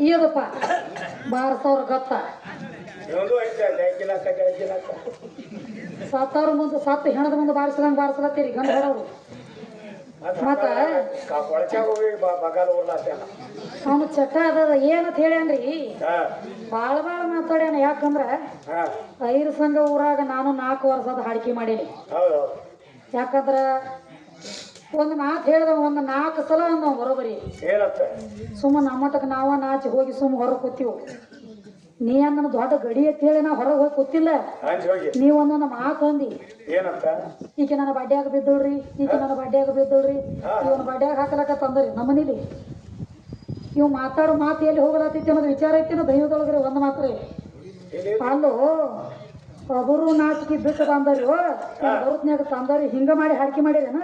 ಇದಪ್ಪ ಬಾರ್ಸವ್ರ ಗೊತ್ತ ಸತ್ತವ್ರ ಮುಂದೆ ಸತ್ತು ಹೆಣದ ಮುಂದೆ ಬಾರಿಸದಂಗೆ ಬಾರಿಸಲತ್ತೀರಿ ಗಂಡ ಹೇಳೋರು ಮತ್ತ ಅವನು ಚಟ ಅದ ಏನಂತ ಹೇಳ್ಯಾನ್ರಿ ಬಾಳ ಮಾತಾಡ್ಯಾನ. ಯಾಕಂದ್ರ ಐರು ಸಂಘ ಊರಾಗ ನಾನು 4 ವರ್ಷದ ಹಾಡಿಕೆ ಮಾಡೀನಿ. ಯಾಕಂದ್ರ ಒಂದು ಮಾತು ಹೇಳ್ದ ಒಂದು 4 ಸಲ ಅಂದ ಬರೋಬರಿ ಸುಮ್ಮ ನಮ್ಮಟಕ್ಕೆ ನಾವ ನಾಚಿ ಹೋಗಿ ಸುಮ್ಮ ಹೊರಗೆ ಕೂತೀವಿ. ನೀ ನನ್ನ ದೊಡ್ಡ ಗಡಿ ಅಂತ ಹೇಳಿ ನಾ ಹೊರಗೆ ಹೋಗಿ ಕೂತಿಲ್ಲ. ನೀವ್ ಒಂದೊಂದು ಮಾತು ಅಂದಿ ಈಕೆ ನನ್ನ ಬಡ್ಡ್ಯಾಗ ಬಿದ್ದೋಳ್ರಿ, ಈಕೆ ನನ್ನ ಬಡ್ಡ್ಯಾಗ ಬಿದ್ದೋಳ್ರಿ, ಇವನ್ ಬಡ್ಡ್ಯಾಗ ಹಾಕಲಕ್ಕ ತಂದ್ರಿ ನಮ್ಮನೇಲಿ. ಇವ್ ಮಾತಾಡೋ ಮಾತು ಎಲ್ಲಿ ಹೋಗಲತ್ತೈತಿ ಅನ್ನೋದು ವಿಚಾರ ಐತಿ ದೈವದೊಳಗ್ರಿ. ಒಂದು ಮಾತ್ರ ಅಲ್ಲೋ ಅವರು ನಾಚಿಕೆ ಬಿಟ್ಟು ತಂದರಿ ಬರುತ್ನ್ಯಾಗ ತಂದರಿ ಹಿಂಗ ಮಾಡಿ ಹಾಡಿಕೆ ಮಾಡಿರೇನ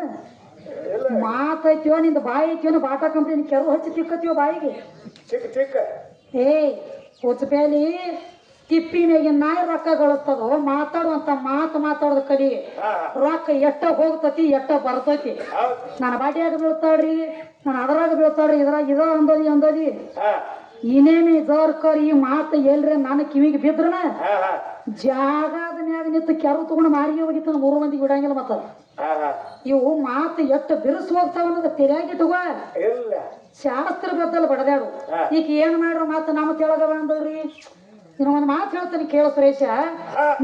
ಮಾತೈತಿಯೋ ನಿಂದ ಬಾಯಿ ಐತಿಯೋ ಬಾಟಾ ಕಂಪ್ನಿ ಕೆರು ಹಚ್ಚಿ ತಿಕ್ಕತ್ತೀವೋ ಬಾಯಿಗೆ. ಏಯ್ ಹುಚ್ಚಪೇಲಿ ತಿಪ್ಪಿ ಮೇಗೆ ನಾಯಿ ರೊಕ್ಕ ಗಳಿಸ್ತದೋ ಮಾತಾಡುವಂತ ಮಾತಾಡೋದು ಕಲಿ. ರೊಕ್ಕ ಎಷ್ಟ ಹೋಗ್ತತಿ ಎಷ್ಟ ಬರ್ತೈತಿ. ನನ್ನ ಬಾಟಿಯಾಗ ಬೀಳ್ತಾಳ್ರಿ, ನಾನು ಅದರಾಗ ಬೀಳ್ತಾಳ್ರಿ, ಇದ್ರಾಗ ಇದ ಅಂದದಿ ಇನ್ನೇನು ಜೋರ್ಕರ್ ಈ ಮಾತು ಎಲ್ರಿ ನಾನು ಕಿವಿಗೆ ಬಿದ್ರನ ಜಾಗದ ಮ್ಯಾಗ ನಿಂತು ಕೆರು ತಗೊಂಡು ಮಾರಿಗೆ ಹೋಗಿತ್ತು 3 ಮಂದಿಗೆ ಬಿಡಂಗಿಲ್ಲ. ಮತ್ತ ಇವು ಮಾತು ಎಷ್ಟು ಬಿರುಸು ಹೋಗ್ತಾವ ಅನ್ನೋದು ತೆರೆಯಾಗಿಟ್ಟುವ ಶಾಸ್ತ್ರ ಬದ್ದಲ್ಲ ಬಡದಾಡು. ಈಗ ಏನ್ ಮಾಡ್ರು ಮಾತು ನಮ್ಮ ತೆಳಗವ ಅಂದವ್ರಿ. ಇನ್ನು ಒಂದು ಮಾತು ಹೇಳ್ತಾನೆ ಕೇಳ ಸುರೇಶ,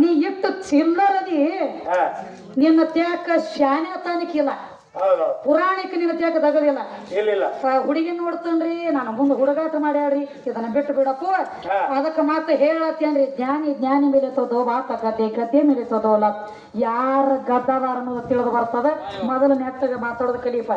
ನೀ ಇಟ್ಟು ಚಿಲ್ಲರದಿ ನಿನ್ನ ತ್ಯಾಕ ಶಾನೆ ತಾನಿಕಿಲ್ಲ, ಪುರಾಣಿಕ ನಿನ್ನ ತ್ಯಾಕ ತಗದಿಲ್ಲ. ಹುಡುಗಿ ನೋಡ್ತನ್ರಿ ನಾನು ಮುಂದೆ ಹುಡುಗಾಟ ಮಾಡ್ಯಾಡ್ರಿ ಇದನ್ನ ಬಿಟ್ಟು ಬಿಡಪ್ಪ ಅದಕ್ಕೆ ಮಾತು ಹೇಳತ್ತೇನ್ರಿ. ಜ್ಞಾನಿ ಮೇಲೆತ್ತದೋ ಮಾತ ಗದ್ದೆ ಮೇಲೆತ್ತದೋಲ್ಲ. ಯಾರ ಗದ್ದದಾರ ಅನ್ನೋದು ತಿಳಿದು ಬರ್ತದ. ಮೊದಲು ನೆಟ್ಟಗೆ ಮಾತಾಡೋದು ಕಲಿಯಪ್ಪ.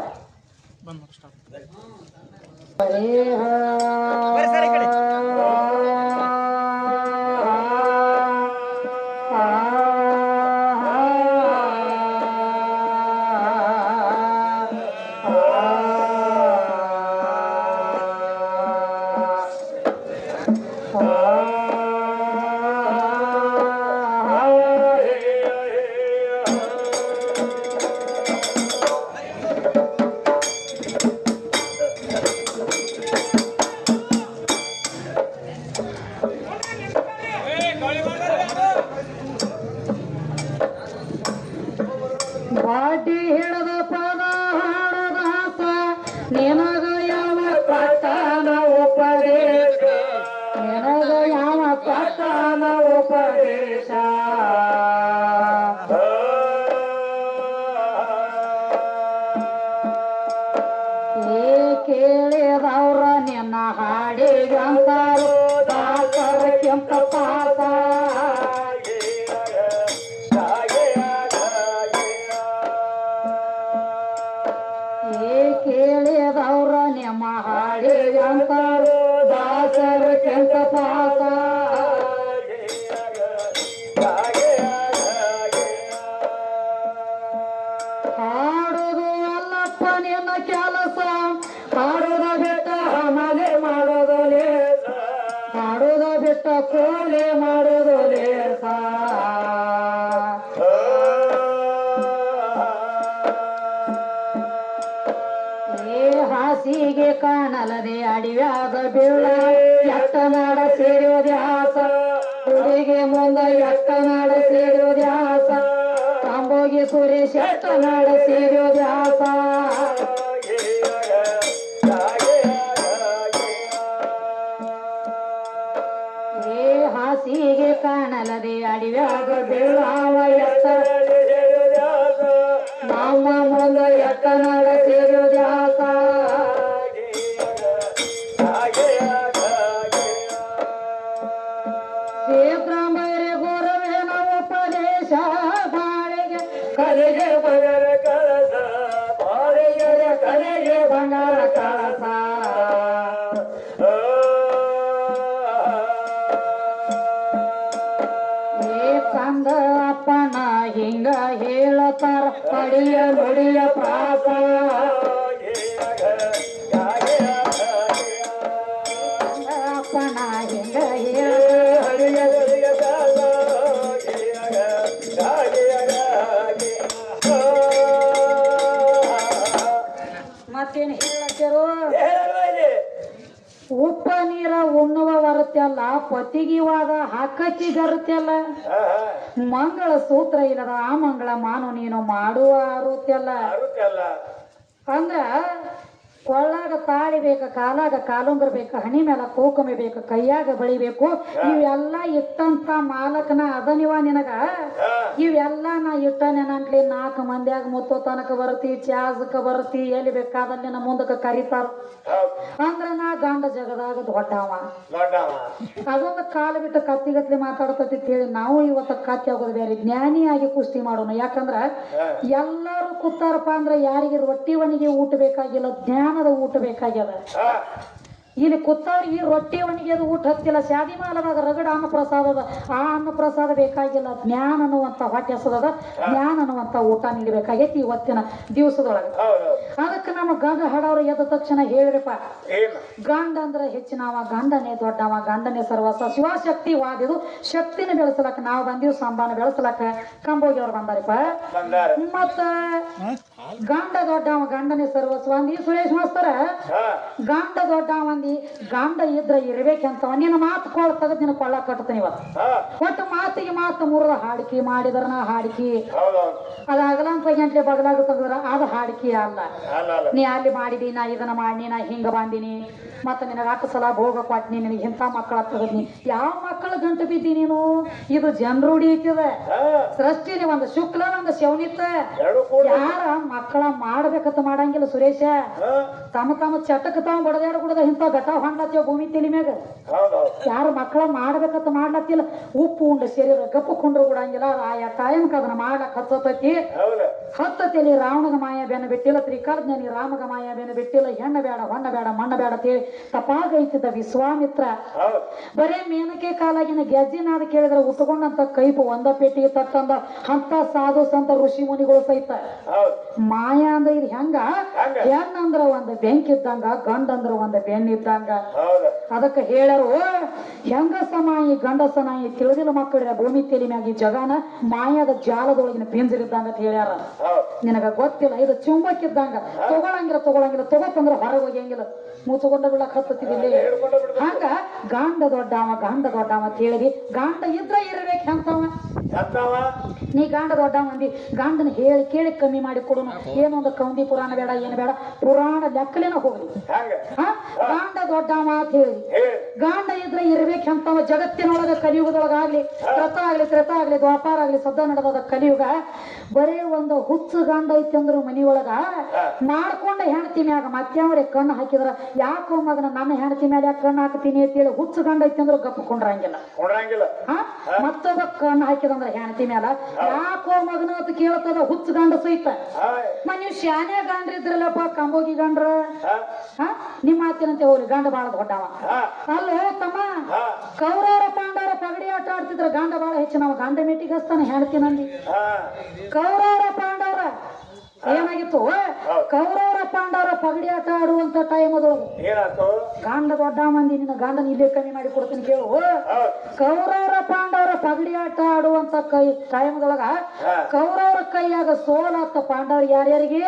ಬಾಟಿ ಹಿಡದ ಪದ ಹಾಡದಾಸ ನಿನಗ ಯಾವ ಪಟ್ಟಣ ಉಪದೇಶ, ನಿನಗ ಯಾವ ಪಟ್ಟಣ ಉಪದೇಶ. ಕೇಳಿದವ್ರ ನಿನ್ನ ಹಾಡಿಗಂತಾರು ದಾಸರ ಕೆಂಪ ಪಾಸ. ಕೇಳಿದವ್ರ ನಿಮ್ಮ ಹಾಡಿಗಂತಾರು ದಾಸರ ಕೆಂಪ ಪಾಸ. ಹಾಡುದು ಅಲ್ಲಪ್ಪ ನಿನ್ನ ಕೆಲಸ, ಹಾಡುದ ಬಿಟ್ಟ ಮನೆ ಮಾಡೋದು ಲೇಸ, ಹಾಡುದ ಬಿಟ್ಟ ಕೋಲೆ ಮಾಡೋದು ಲೇಸ. ಹಾಸಿಗೆ ಕಾಣಲದೆ ಅಡಿವ್ಯಾದ ಬೀಳ ಎಟ್ಟ ನಾಡ ಸೇರೋದ್ಯಾಸ, ಹುಡುಗಿ ಮುಂದ ಎಟ್ಟ ನಾಡ ಸೇರೋದ್ಯಾಸ, ಕಾಂಬೋಗಿ ಸುರೇಶ್ ಎಟ್ಟ ನಾಡ ಸೇರೋದ್ಯಾಸ. ಹಾಸಿಗೆ ಕಾಣಲದೆ ಅಡಿವ್ಯಾದ ಬೀಳಾವ ಎಟ್ಟ ನಮ್ಮ ಮುಂದ ಎಟ್ಟ ನಾಡ ಸೇರೋದ್ಯಾಸ. ಬಂಗಾರ ಕಳಸ ಚಂದ ಅಪ್ಪನ ಹಿಂಗ ಹೇಳತಾರ ಪಡಿಯ ನುಡಿಯ ಪ್ರಾಸ ಅಪ್ಪನ ಹಿಂಗ ಮತ್ತೇನು ಹೇಳತ್ತರು ಉಪ್ಪ ನೀರ ಉಣ್ಣುವ ಬರುತ್ತಲ್ಲ ಪತಿಗಿವಾದ ಹಾಕಕ್ಕಿ ಗರುತ್ತಲ್ಲ ಮಂಗಳ ಸೂತ್ರ ಇಲ್ಲದ ಆ ಮಂಗಳ ಮಾನು ನೀನು ಮಾಡುವ ಆರುತ್ತಲ್ಲ ಅಂದ್ರ ಕೊಳ್ಳಾಗ ತಾಳಿ ಬೇಕ ಕಾಲಾಗ ಕಾಲುಂಗರ್ ಬೇಕು ಹಣಿ ಮೇಲೆ ಕೂಕಮಿ ಬೇಕು ಕೈಯಾಗ ಬಳಿಬೇಕು ಇವೆಲ್ಲ ಇಟ್ಟಂತ ಮಾಲಕನ ಅದನಿವ ನಿನಗ ಇವೆಲ್ಲ ನಾ ಇಟ್ಟನೇನಂತ್ಲಿ 4 ಮಂದಿಯಾಗ ಮುತ್ತೋ ತನಕ ಬರ್ತಿ ಚಾಜಕ ಬರ್ತಿ ಎಲ್ಲಿ ಬೇಕಾದಲ್ಲಿ ನಿನ್ನ ಮುಂದಕ್ಕೆ ಕರಿತಾರ ಅಂದ್ರ ನಾ ಗಂಡ ಜಗದಾಗ ದೊಡ್ಡವ ಅದೊಂದು ಕಾಲ ಬಿಟ್ಟು ಕತ್ತಿಗತ್ಲಿ ಮಾತಾಡ್ತತಿ ಹೇಳಿ ನಾವು ಇವತ್ತ ಕತ್ತಿ ಆಗೋದು ಬೇರೆ ಜ್ಞಾನಿಯಾಗಿ ಕುಸ್ತಿ ಮಾಡೋಣ ಯಾಕಂದ್ರ ಎಲ್ಲರೂ ಕೂತಾರಪ್ಪ ಅಂದ್ರ ಯಾರಿಗೆ ರೊಟ್ಟಿವನಿಗೆ ಊಟ ಬೇಕಾಗಿಲ್ಲ ಜ್ಞಾನದ ಊಟ ಬೇಕಾಗ್ಯದ ಇಲ್ಲಿ ಕೂತವ್ರಿಗೆ ರೊಟ್ಟಿ ಒಣಗಿಯದು ಊಟ ಹತ್ತಿಲ್ಲ ಶಾದಿ ಮಾಲದಾಗ ರಗಡ ಅನ್ನ ಪ್ರಸಾದದ ಆ ಅನ್ನ ಪ್ರಸಾದ ಬೇಕಾಗಿಲ್ಲ ಜ್ಞಾನ ಅನ್ನುವಂತ ಹೊಟ್ಟೆ ಹಸದದ ಜ್ಞಾನ ಅನ್ನುವಂತ ಊಟ ನೀಡಬೇಕಾಗೈತಿ ಇವತ್ತಿನ ದಿವಸದೊಳಗೆ ಅದಕ್ಕೆ ನಮ್ಮ ಗಂಡ ಹಾಡವ್ರು ಎದ್ದ ತಕ್ಷಣ ಹೇಳ್ರಿಪ್ಪ ಗಂಡ ಅಂದ್ರೆ ಹೆಚ್ಚಿನವ ಗಂಡನೇ ದೊಡ್ಡವ ಗಂಡನೇ ಸರ್ವಸ್ವ ಶಿವಶಕ್ತಿ ವಾದಿದು ಶಕ್ತಿನ ಬೆಳೆಸಲಕ್ಕ ನಾವು ಬಂದೀವಿ ಸಂಬಾನ ಬೆಳೆಸಲಕ್ಕ ಕಂಬೋಗಿ ಅವ್ರು ಬಂದಾರಿಪ್ಪ ಮತ್ತ ಗಂಡ ದೊಡ್ಡವ ಗಂಡನೇ ಸರ್ವಸ್ವ ಅಂದಿ ಸುರೇಶ್ ಮಾಸ್ತರ ಗಂಡ ದೊಡ್ಡವ ಗಂಡ ಇದ್ರ ಇರ್ಬೇಕಂತ ನಿನ್ನ ಮಾತು ಕೊಳ್ಳ ತೆಗೆದು ನಿನ್ನ ಕೊಳ್ಳ ಕಟ್ತೀನಿ ಇವತ್ತು ಒಟ್ಟು ಮಾತಿಗೆ ಮಾತು ಮುರಿದ ಹಾಡಿಕೆ ಮಾಡಿದ್ರನ ಹಾಡಿಕೆ ಅದಾಗಲ್ಲ ಅಂತ ಗಂಟೆ ಬಗಲಾಗ ತೆಗೆದ್ರ ಅದು ಹಾಡಿಕೆ ಅಲ್ಲ ನೀ ಅಲ್ಲಿ ಮಾಡಿದಿ ನಾ ಇದನ್ನ ಮಾಡಿ ನಾ ಹಿಂಗ ಬಂದಿನಿ ಮತ್ತೆ ನಿನಗೆ 8 ಸಲ ಭೋಗ ಕೊಟ್ನಿ ನಿನಗೆ ಇಂಥ ಮಕ್ಕಳ ತೆಗದ್ನಿ ಯಾವ ಮಕ್ಕಳ ಗಂಟು ಬಿದ್ದಿ ನೀನು ಇದು ಜನರೂಢಿ ಐತಿದೆ ಸೃಷ್ಟಿನಿ ಒಂದು ಶುಕ್ಲ ಒಂದು ಶವನಿತ್ತ ಯಾರ ಮಕ್ಕಳ ಮಾಡ್ಬೇಕಂತ ಮಾಡಂಗಿಲ್ಲ ಸುರೇಶ ತಮ್ಮ ಚಟಕ್ ತಾವ್ ಬಡದಾಡ ಕುಡದ ಇಂಥ ಘಟ ಹೊಂಡ್ಲತ್ತೀವ ಭೂಮಿ ತಲಿ ಮ್ಯಾಗ ಯಾರು ಮಕ್ಕಳ ಮಾಡ್ಬೇಕಂತ ಮಾಡ್ಲತ್ತಿಲ್ಲ ಉಪ್ಪು ಉಂಡ ಶರೀರ ಗಪ್ಪು ಕೊಂಡ್ರು ಬಿಡಂಗಿಲ್ಲ ಆಯಾ ಟೈಮ್ಗೆ ಅದನ್ನ ಮಾಡ್ಲಕ್ ಹತ್ತತಿ ರಾವಣಗ ಮಾಯ ಬೆನ್ನ ಬಿಟ್ಟಿಲ್ಲ ತ್ರಿಕಾಲಜ್ಞಾನಿ ರಾಮಗ ಮಾಯ ಬೆನ್ನ ಬಿಟ್ಟಿಲ್ಲ ಹೆಣ್ಣ ಬೇಡ ಹೊಣ್ಣ ಬೇಡ ಮಣ್ಣ ಬೇಡ ಅಂತೇಳಿ ತಪಾಗೈತಿದ್ದ ವಿಶ್ವಾಮಿತ್ರ ಬರೇ ಮೇನಕೆ ಕಾಲಾಗಿನ ಗೆಜ್ಜಿನಾದ ಕೇಳಿದ್ರೆ ಉಟ್ಕೊಂಡಂತ ಕೈಪು ಒಂದ ಪೇಟಿಗೆ ತಟ್ಟಂದ ಅಂತ ಸಾಧು ಸಂತ ಋಷಿ ಮುನಿಗಳು ಸಹಿತ ಮಾಯಾ ಅಂದ್ರ ಇದು ಹೆಂಗ ಹೆಣ್ಣಂದ್ರ ಒಂದ್ ಬೆಂಕಿ ಇದ್ದಂಗ ಗಂಡಂದ್ರ ಒಂದ್ ಬೆನ್ನಿದ್ದಂಗ ಅದಕ್ಕೆ ಹೇಳರು ಹೆಂಗಸ ನಾಯಿ ಗಂಡಸ ನಾಯಿ ತಿಳಿದಿಲ್ಲ ಮಕ್ಕಳ ಭೂಮಿ ತೇಲಿ ಮ್ಯಾಗ ಈ ಜಗನ ಮಾಯಾದ ಜಾಲದೊಳಗಿನ ಪಿಂಜರಿದ್ದಂಗ ಅಂತ ಹೇಳ್ಯಾರ ನಿನಗ ಗೊತ್ತಿಲ್ಲ ಇದು ಚುಂಬಕ್ಕಿದ್ದಂಗ ತಗೊಳಂಗಿಲ್ಲ ತಗೋತಂದ್ರ ಹೊರಗೆ ಹೋಗಿಂಗಿಲ್ಲ ಮುಚ್ಚಿಕೊಂಡ ಬಿಡಕ್ ಹತ್ತಿದಿಲ್ಲ ಹಂಗ ಗಾಂಡ ದೊಡ್ಡವ ಅಂತ ಹೇಳಿದಿ ಗಾಂಡ ಇದ್ರ ಇರ್ಬೇಕು ಅಂತವ ನೀ ಗಾಂಡ ದೊಡ್ಡವ ಅಂದಿ ಗಾಂಡನ ಹೇಳಿ ಕೇಳಿ ಕಮ್ಮಿ ಮಾಡಿ ಕೊಡೋಣ ಏನೊಂದು ಕೌಂದಿ ಪುರಾಣ ಬೇಡ ಏನು ಬೇಡ ಪುರಾಣ ಲೆಕ್ಕಲೇನ ಹೋಗ್ಲಿ ಗಾಂಡ ದೊಡ್ಡವ ಅಂತ ಹೇಳಿ ಗಾಂಡ ಇದ್ರ ಇರ್ಬೇಕಂತವ ಜಗತ್ತಿನೊಳಗ ಕಲಿಯುಗದೊಳಗಾಗ್ಲಿ ತ್ರೇತ ಆಗ್ಲಿ ದ್ವಾಪಾರ ಆಗ್ಲಿ ಸದ್ದ ನಡೆದ ಕಲಿಯುಗ ಬರೇ ಒಂದು ಹುಚ್ಚು ಗಾಂಡ ಐತಿ ಅಂದ್ರು ಮನಿಯೊಳಗ ಮಾಡ್ಕೊಂಡ ಹೆಣ್ತಿ ಮ್ಯಾಗ ಮತ್ಯಾವ್ರೆ ಕಣ್ಣು ಹಾಕಿದ್ರ ಯಾಕೋ ಮಗನ ನನ್ನ ಹೆಣ್ತಿ ಮೇಲೆ ಯಾಕೆ ಕಣ್ಣು ಹಾಕ್ತೀನಿ ಅಂತೇಳಿ ಹುಚ್ಚು ಗಂಡ ಐತಿ ಅಂದ್ರು ಗಪ್ಪ ಕೊಂಡ್ರಂಗಿಲ್ಲ ಮತ್ತೊಬ್ಬ ಕಣ್ಣು ಹಾಕಿದಂದ್ರ ಹೆಣ್ತಿ ಮ್ಯಾಲ ಯಾಕೋ ಮಗನ ಅಂತ ಕೇಳ್ತದ ಹುಚ್ಚು ಗಂಡ ಸಹಿತ ನೀವು ಶಾನೆ ಗಂಡ್ರ ಇದ್ರಲ್ಲಪ್ಪ ಕಂಬೋಗಿ ಗಂಡ್ರ ನಿಮ್ಮ ಮಾತಿನಂತೆ ಹೋಗ್ಲಿ ಗಂಡ ಬಾಳ ದೊಡ್ಡವ ಅಲ್ಲೋ ತಮ್ಮ ಕೌರವರ ಪಾಂಡವರ ಪಗಡಿ ಆಟ ಆಡ್ತಿದ್ರ ಗಂಡ ಬಾಳ ಹೆಚ್ಚು ನಾವು ಗಂಡ ಮೆಟ್ಟಿಗೆ ಹಸ್ತಾನೆ ಹೇಳ್ತೀನಂದಿ ಕೌರವರ ಪಾಂಡವರ ಏನಾಗಿತ್ತು ಕೌರವರ ಪಾಂಡವರ ಪಗಡಿ ಆಟ ಆಡುವಂತ ಟೈಮ್ ಅದೊಳಗೆ ಗಂಡ ದೊಡ್ಡ ಮಂದಿ ನಿನ್ನ ಗಂಡನ ಇಲ್ಲೇ ಕಮ್ಮಿ ಮಾಡಿ ಕೊಡ್ತೀನಿ ಕೇಳು ಕೌರವರ ಪಾಂಡವರ ಪಗಡಿ ಆಟ ಆಡುವಂತ ಟೈಮ್ದೊಳಗ ಕೌರವರ ಕೈಯಾಗ ಸೋಲಾತ ಪಾಂಡವರು ಯಾರ್ಯಾರಿಗೆ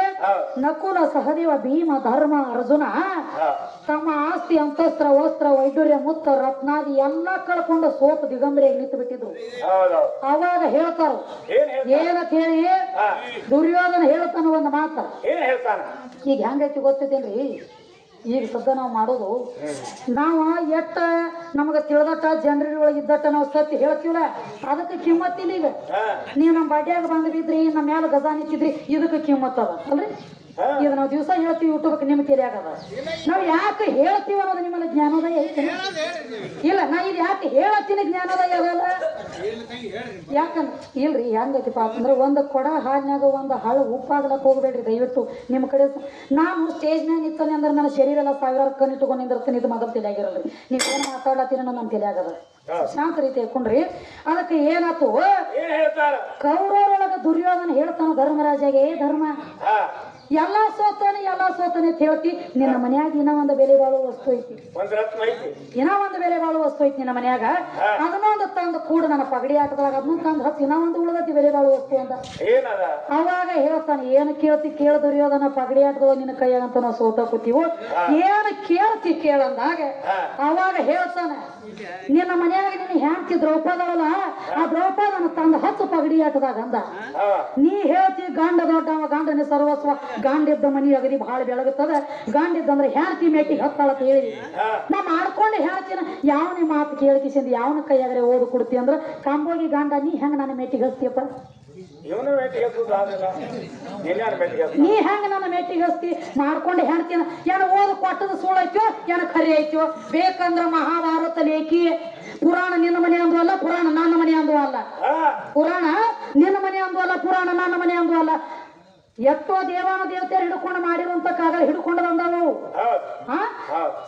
ನಕುಲ ಸಹದೇವ ಭೀಮ ಧರ್ಮ ಅರ್ಜುನ ತಮ್ಮ ಆಸ್ತಿ ಅಂತಸ್ತ್ರ ವಸ್ತ್ರ ವೈಡೂರ್ಯ ಮುತ್ತ ರತ್ನಾದಿ ಎಲ್ಲಾ ಕಳ್ಕೊಂಡು ಸೋತ ದಿಗಂಬರಿಯಾಗಿ ನಿಂತು ಬಿಟ್ಟಿದ್ರು ಅವಾಗ ಹೇಳ್ತಾರ ಏನಂತ ಹೇಳಿ ದುರ್ಯೋಧನ ಹೇಳ್ತಾನ ಒಂದು ಮಾತ ಈಗ ಹೆಂಗೈತಿ ಗೊತ್ತಿದ್ದೇನ್ರಿ ಈಗ ಸದ್ದ ನಾವು ಮಾಡೋದು ನಾವು ಎಟ್ಟ ನಮಗ ತಿಳಿದಟ್ಟ ಜನರಿ ಒಳಗೆ ಇದ್ದಟ್ಟ ನಾವು ಸತ್ಯ ಹೇಳ್ತೀವಲ್ಲ ಅದಕ್ಕೆ ಕಿಮ್ಮತ್ತಿಲ್ಲ ಈಗ ನೀವು ನಮ್ಮ ಬಡ್ಯಾಗ ಬಂದ್ ಬಿದ್ರಿ ನಮ್ಮ ಮ್ಯಾಲ ಗಜಾ ನಿಂತಿದ್ರಿ ಇದಕ್ಕೆ ಕಿಮ್ಮತ್ ಅದ ಅಲ್ರಿ ಈಗ ನಾವು ದಿವಸ ಹೇಳ್ತೀವಿ ಯೂಟ್ಯೂಬ್ ನಿಮ್ಗೆ ತಿಳಿಯಾಗದ ನಾವು ಯಾಕೆ ಹೇಳ್ತೀವಿ ಅನ್ನೋದು ನಿಮ್ಮಲ್ಲಿ ಜ್ಞಾನೋದಯ ಐತೆ ಇಲ್ಲ ನಾ ಇದು ಯಾಕೆ ಹೇಳತ್ತೀನಿ ಜ್ಞಾನೋದಯ ಅದಲ್ಲ ಯಾಕಂದ್ರೆ ಇಲ್ರಿ ಹೆಂಗೈತಿಪ್ಪ ಅಂತಂದ್ರೆ ಒಂದು ಕೊಡ ಹಾಲಿನಾಗ ಒಂದು ಹಳ್ಳ ಉಪ್ಪಾಗ್ಲಕ್ಕೆ ಹೋಗ್ಬೇಡ್ರಿ ದಯವಿಟ್ಟು ನಿಮ್ಮ ಕಡೆ ನಾನು ಸ್ಟೇಜ್ ಮ್ಯಾಗ ನಿಂತಾನೆ ಅಂದ್ರೆ ನನ್ನ ಶರೀರ ಎಲ್ಲ ಸಾವಿರಾರು ಕಣ್ಣು ಇಟ್ಕೊಂಡು ನಿಂದಿರ್ತೀನಿ ಇದು ಮೊದಲು ತಿಳಿಯಾಗಿರಲ್ರಿ ನೀವು ಏನು ಮಾತಾಡ್ಲತ್ತೀನಿ ಅನ್ನೋದು ನನ್ನ ತಿಳಿಯಾಗದ ಶಾಂತ ರೀತಿ ಹಾಕೊಂಡ್ರಿ ಅದಕ್ಕೆ ಏನಾತು ಕೌರವರೊಳಗ ದುರ್ಯೋಧನ ಹೇಳ್ತಾನ ಧರ್ಮರಾಜಗೆ ಧರ್ಮ ಎಲ್ಲಾ ಸೋತಾನೆ ಅಂತ ಹೇಳ್ತಿ ನಿನ್ನ ಮನ್ಯಾಗ ಇನ್ನ ಒಂದು ಬೆಲೆ ಬಾಳುವ ವಸ್ತು ಐತಿ ಇನ್ನ ಒಂದು ಬೆಲೆ ಬಾಳುವ ವಸ್ತು ಐತಿ ನಿನ್ನ ಮನ್ಯಾಗ ಅದನ್ನೊಂದು ತಂದು ಕೂಡ ನನ್ನ ಪಗಡಿ ಆಟದಾಗ ಅದನ್ನ ತಂದು ಹತ್ತಿ ಇನ್ನ ಒಂದು ಉಳಿದತಿ ಬೆಲೆ ಬಾಳುವ ವಸ್ತು ಅಂತ ಅವಾಗ ಹೇಳ್ತಾನೆ ಏನು ಕೇಳ್ತಿ ಕೇಳ ದುರ್ಯೋಧನ ಪಗಡಿ ಆಟದೊಳಗ ನಿನ್ನ ಕೈಯಾಗಂತ ನಾವು ಸೋತ ಕೂತೀವೋ ಏನು ಕೇಳ್ತಿ ಕೇಳಂದಾಗ ಅವಾಗ ಹೇಳ್ತಾನೆ ನಿನ್ನ ಮನ್ಯಾಗ ನಿನ್ನ ಹೆಂಡತಿ ದ್ರೌಪದವಲ್ಲ ಆ ದ್ರೌಪದನ ತಂದು ಹತ್ತು ಪಗಡಿ ಆಟದಾಗ ಅಂದ ನೀ ಹೇಳ್ತಿ ಗಂಡ ದೊಡ್ಡವ ಗಂಡನ ಸರ್ವಸ್ವ ಗಾಂಡಿದ್ದ ಮನಿ ಅಗದಿ ಬಹಳ ಬೆಳಗುತ್ತದ ಗಾಂಡಿದ್ದಂದ್ರೆ ಹೆಂಡತಿ ಮೇಟಿಗೆ ಹತ್ತಾಳತ್ ಹೇಳಿ ನಾ ಮಾಡ್ಕೊಂಡು ಹೇಳ್ತೀನ ಯಾವನೇ ಮಾತು ಕೇಳಿಸಿಂದ ಯಾವನ ಕೈಯಾಗರೆ ಓದು ಕೊಡ್ತಿ ಅಂದ್ರ ಕಾಂಬೋಗಿ ಗಾಂಡ ನೀ ಹೆಂಗ ನನ್ನ ಮೇಟಿಗೆ ಹಚ್ತಿಯಪ್ಪ ನೀ ಹೆಂಗ ನನ್ನ ಮೇಟಿಗೆ ಹಚ್ತಿ ಮಾಡ್ಕೊಂಡು ಹೇಳ್ತೀನ ಏನ ಓದು ಕೊಟ್ಟದ ಸುಳ್ಳೈತೋ ಏನ ಖರಿ ಐತೋ ಬೇಕಂದ್ರ ಮಹಾಭಾರತ ಲೇಖಿ ಪುರಾಣ ನಿನ್ನ ಮನೆ ಅಂದು ಅಲ್ಲ ಪುರಾಣ ನನ್ನ ಮನೆ ಅಂದು ಅಲ್ಲ ಪುರಾಣ ನಿನ್ನ ಮನೆ ಅಂದು ಅಲ್ಲ ಪುರಾಣ ನನ್ನ ಮನೆ ಅಂದು ಅಲ್ಲ ಎಷ್ಟೋ ದೇವಾನ ದೇವತೆಯರು ಹಿಡ್ಕೊಂಡು ಮಾಡಿರುವಂತ ಕಾಗದ ಹಿಡ್ಕೊಂಡು ಬಂದವು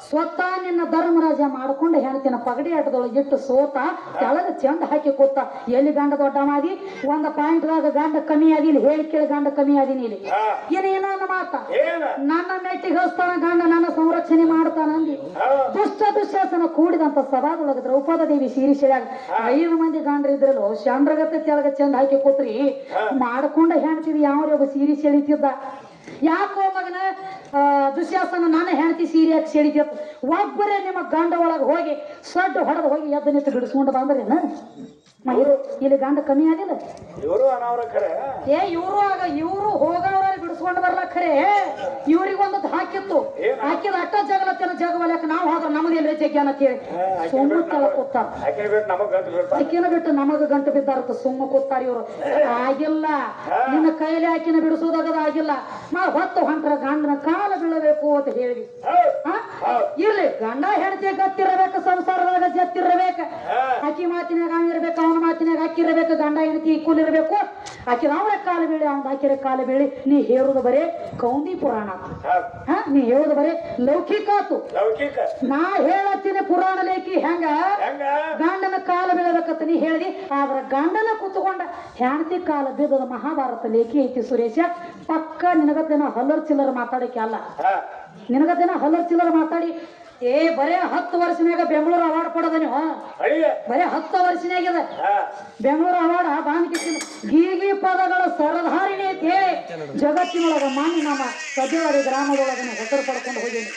ಸ್ವತಃ ನಿನ್ನ ಧರ್ಮರಾಜ ಮಾಡ್ಕೊಂಡು ಹೇಳ್ತೀನ ಪಗಡಿ ಆಟದೊಳಗೆ ಇಟ್ಟು ಸೋತ ಕೆಳಗ ಚೆಂದ ಹಾಕಿ ಕೂತ ಎಲ್ಲಿ ಗಂಡ ದೊಡ್ಡ ಮಾಡಿ ಒಂದ ಪಾಯಿಂಟ್ದಾಗ ಗಂಡ ಕಮ್ಮಿ ಆದಿಲ್ಲ ಹೇಳಿ ಕೇಳಿ ಗಂಡ ಕಮ್ಮಿ ಆದೀನಿ ಇಲ್ಲಿ ಏನೊಂದು ಮಾತ ನನ್ನ ಮೆಟ್ಟಿಗೆ ಹಸ್ತಾನ ಗಂಡ ನನ್ನ ಸಂರಕ್ಷಣೆ ಮಾಡ್ತಾನ ಅಂದಿ ದುಶ್ಯಾಸನ ಕೂಡಿದಂತ ಸಭಾದೊಳಗ ದ್ರೌಪದ ದೇವಿ ಶೀರಿಶಿಳ್ಯಾಗ 5 ಮಂದಿ ಗಂಡ್ರ ಇದ್ರಲ್ಲೋ ಚಂದ್ರಗತ್ತೆ ಕೆಳಗ ಚೆಂದ ಹಾಕಿ ಕೂತ್ರಿ ಮಾಡ್ಕೊಂಡ ಹೇಳ್ತೀವಿ ಯಾವ ಸೀರೆ ಸೆಳಿತಿದ್ದ ಯಾಕೋ ಮಗನ ದುಶ್ಯಾಸನ ನನ್ನ ಹೆಂಡತಿ ಸೀರೆ ಹಾಕಿ ಸೆಳಿತಿದ್ದ ಒಬ್ಬರೇ ನಿಮ್ಮ ಗಂಡ ಒಳಗೆ ಹೋಗಿ ಸಡ್ಡು ಹೊಡೆದು ಹೋಗಿ ಎದ್ದು ನಿಂತು ಬಿಡಿಸ್ಕೊಂಡು ಬಂದ್ರೇನ ಇಲ್ಲಿ ಗಂಡ ಕಮ್ಮಿ ಆಗಿಲ್ಲ ಇವರು ಹೋಗವ್ರ ಬಿಡಿಸ್ಕೊಂಡು ಬರ್ಲಕ್ಕರೆ ಇವ್ರಿಗೊಂದು ಹಾಕಿತ್ತು ಹಾಕಿದ ಅಟ್ಟ ಜಗಲತ್ತಿನ ಜಗವಲ್ಯಾಕ ನಾವು ಹೋದ್ರ ನಮ್ದು ಎಲ್ರಿ ಜಗ್ಗಿ ಅಂತ ಹೇಳಿ ಸುಮ್ಮ ಕೆಳ ಕೂತಾರ ಆಕಿನ ಬಿಟ್ಟು ನಮಗ ಗಂಟು ಬಿದ್ದಾರ ಸುಮ್ಮ ಕೂತಾರ ಇವ್ರು ಆಗಿಲ್ಲ ನಿನ್ನ ಕೈಲಿ ಆಕಿನ ಬಿಡಿಸೋದಾಗದ ಆಗಿಲ್ಲ ನಾವು ಹೊತ್ತು ಹೊಂಟ್ರ ಗಂಡನ ಕಾಲ ಬೀಳಬೇಕು ಅಂತ ಹೇಳಿ ಇರ್ಲಿ ಗಂಡ ಹೆಂಡತಿ ಗತ್ತಿರಬೇಕು ಸಂಸಾರದಾಗ ಜತ್ತಿರಬೇಕು ಆಕಿ ಮಾತಿನಾಗ ಇರ್ಬೇಕು ಅವನ ಮಾತಿನಾಗ ಹಾಕಿರಬೇಕು ಗಂಡ ಹೆಂಡತಿ ಈಕ್ವಲ್ ಇರಬೇಕು ಆಕಿನ ಅವನ ಕಾಲ ಬೀಳಿ ಅವ್ನ ಹಾಕಿರ ಕಾಲ ಬೀಳಿ ನೀ ಹೇಳುದು ಬರೇ ಕೌಂದಿ ಪುರಾಣ ನೀ ಹೇಳುದು ಬರೇ ಲೌಕಿಕ ಆತು ನಾ ಹೇಳತ್ತೀನಿ ಪುರಾಣ ಲೇಖಿ ಹೆಂಗ ಗಂಡನ ಕಾಲ ಬೀಳಬೇಕಂತ ನೀ ಹೇಳಿದಿ ಆದ್ರ ಗಂಡನ ಕುತ್ಕೊಂಡ ಹೆಂಡತಿ ಕಾಲ ಬಿದ್ದದ ಮಹಾಭಾರತ ಲೇಖಿ ಐತಿ ಸುರೇಶ ಪಕ್ಕ ನಿನಗತ್ತೇನ ಹಲ್ಲರ್ ಚಿಲ್ಲರ್ ಮಾತಾಡಕ್ಕೆ ಅಲ್ಲ ನಿನಗತ್ತೇನ ಹಲ್ಲರ್ ಚಿಲ್ಲರ್ ಮಾತಾಡಿ ಬರೇ 10 ವರ್ಷನಾಗ ಬೆಂಗಳೂರು ಅವಾರ್ಡ್ ಕೊಡೋದ ನೀವು ಬರೇ 10 ವರ್ಷನಾಗ್ಯದ ಬೆಂಗಳೂರು ಅವಾರ್ಡ್ ಬಾಂಧಿ ಗೀಗಿ ಪದಗಳ ಸರಧಾರಿಣಿ ಅಂತ ಹೇಳಿ ಜಗತ್ತಿನೊಳಗ ಮಾನ್ಯ ನಮ್ಮ ಸದ್ಯವಾಡಿ ಗ್ರಾಮದೊಳಗ ಹೆಸರು ಪಡ್ಕೊಂಡು ಹೋಗೀನಿ.